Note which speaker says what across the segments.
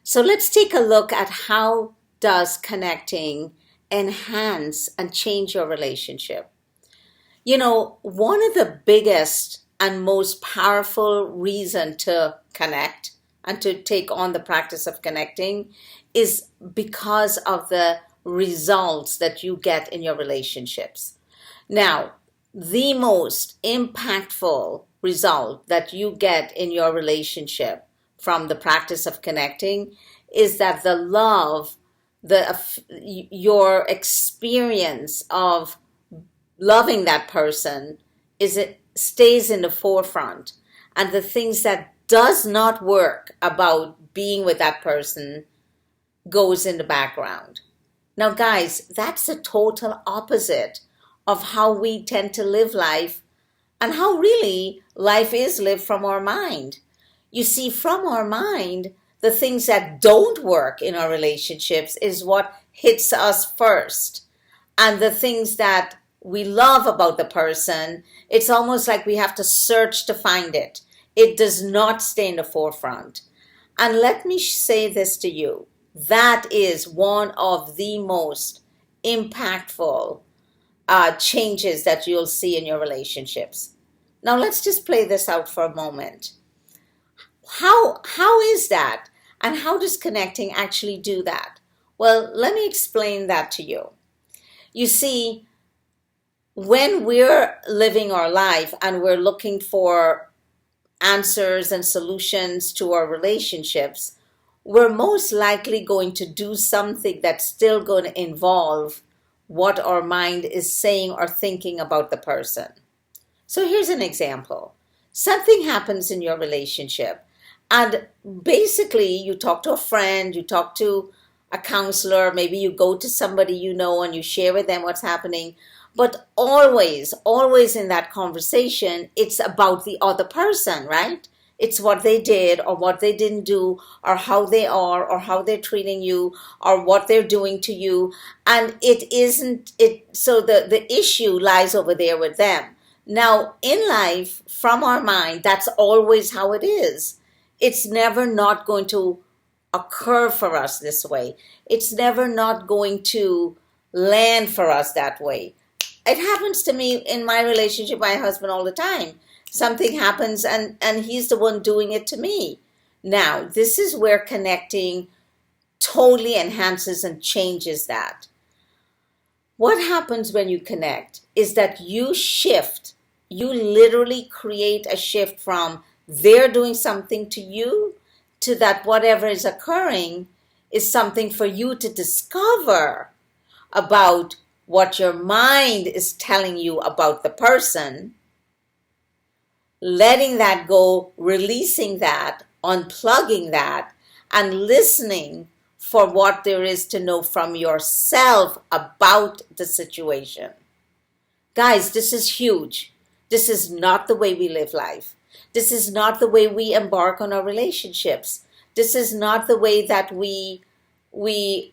Speaker 1: So let's take a look at how does connecting enhance and change your relationship. One of the biggest and most powerful reason to connect and to take on the practice of connecting is because of the results that you get in your relationships. Now, the most impactful result that you get in your relationship from the practice of connecting is that the love, your experience of loving that person it stays in the forefront, and the things that does not work about being with that person goes in the background. Now guys, that's the total opposite of how we tend to live life, and how really life is lived from our mind. You see, from our mind, the things that don't work in our relationships is what hits us first. And the things that we love about the person, it's almost like we have to search to find it. It does not stay in the forefront. And let me say this to you. That is one of the most impactful changes that you'll see in your relationships. Now let's just play this out for a moment. How is that? And how does connecting actually do that? Well, let me explain that to you. You see, when we're living our life and we're looking for answers and solutions to our relationships, we're most likely going to do something that's still going to involve what our mind is saying or thinking about the person. So here's an example. Something happens in your relationship, and basically you talk to a friend, you talk to a counselor, maybe you go to somebody you know and you share with them what's happening. But always in that conversation, it's about the other person, right? It's what they did or what they didn't do, or how they are, or how they're treating you, or what they're doing to you. And it isn't it. So the issue lies over there with them. Now, in life, from our mind, that's always how it is. It's never not going to occur for us this way. It's never not going to land for us that way. It happens to me in my relationship with my husband all the time. Something happens and he's the one doing it to me. Now, this is where connecting totally enhances and changes that. What happens when you connect is that you shift. You literally create a shift from they're doing something to you to that whatever is occurring is something for you to discover about what your mind is telling you about the person, letting that go, releasing that, unplugging that, and listening for what there is to know from yourself about the situation. Guys, this is huge. This is not the way we live life. This is not the way we embark on our relationships. This is not the way that we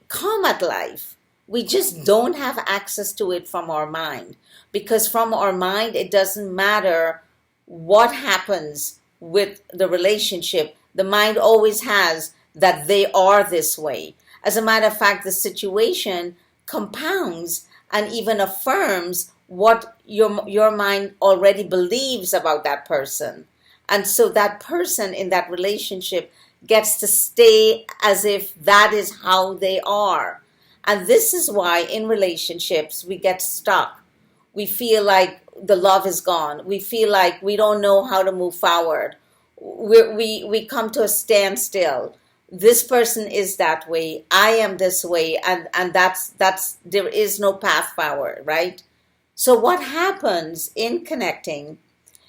Speaker 1: come at life. We just don't have access to it from our mind, because from our mind, it doesn't matter what happens with the relationship. The mind always has that they are this way. As a matter of fact, the situation compounds and even affirms what your mind already believes about that person. And so that person in that relationship gets to stay as if that is how they are. And this is why in relationships we get stuck. We feel like the love is gone. We feel like we don't know how to move forward. We come to a standstill. This person is that way. I am this way, and that's there is no path forward, right? So what happens in connecting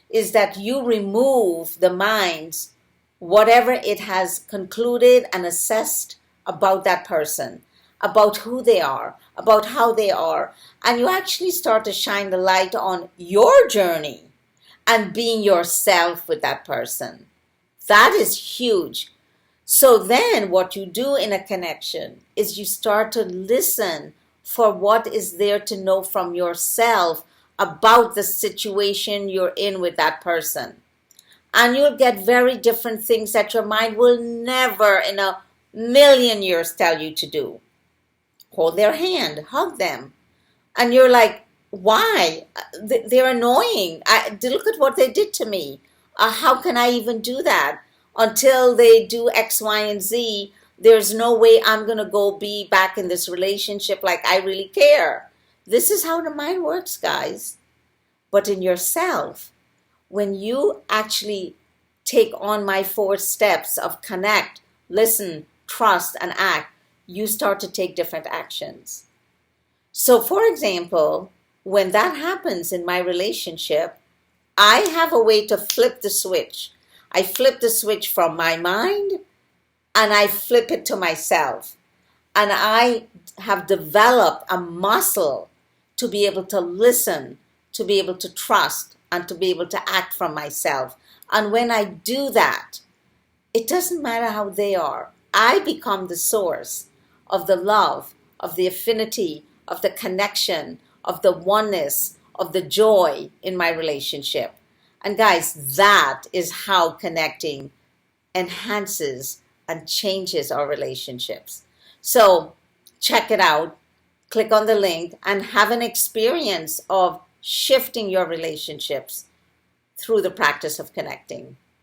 Speaker 1: is that you remove the mind's whatever it has concluded and assessed about that person, about who they are, about how they are, and you actually start to shine the light on your journey and being yourself with that person. That is huge. So then what you do in a connection is you start to listen for what is there to know from yourself about the situation you're in with that person. And you'll get very different things that your mind will never in a million years tell you to do. Hold their hand, hug them. And you're like, why? They're annoying. Look at what they did to me. How can I even do that? Until they do X, Y, and Z, there's no way I'm going to go be back in this relationship like I really care. This is how the mind works, guys. But in yourself, when you actually take on my 4 steps of connect, listen, trust, and act, you start to take different actions. So, for example, when that happens in my relationship, I have a way to flip the switch. I flip the switch from my mind and I flip it to myself. And I have developed a muscle to be able to listen, to be able to trust, and to be able to act from myself. And when I do that, it doesn't matter how they are. I become the source of the love, of the affinity, of the connection, of the oneness, of the joy in my relationship. And guys, that is how connecting enhances and changes our relationships. So check it out, click on the link, and have an experience of shifting your relationships through the practice of connecting.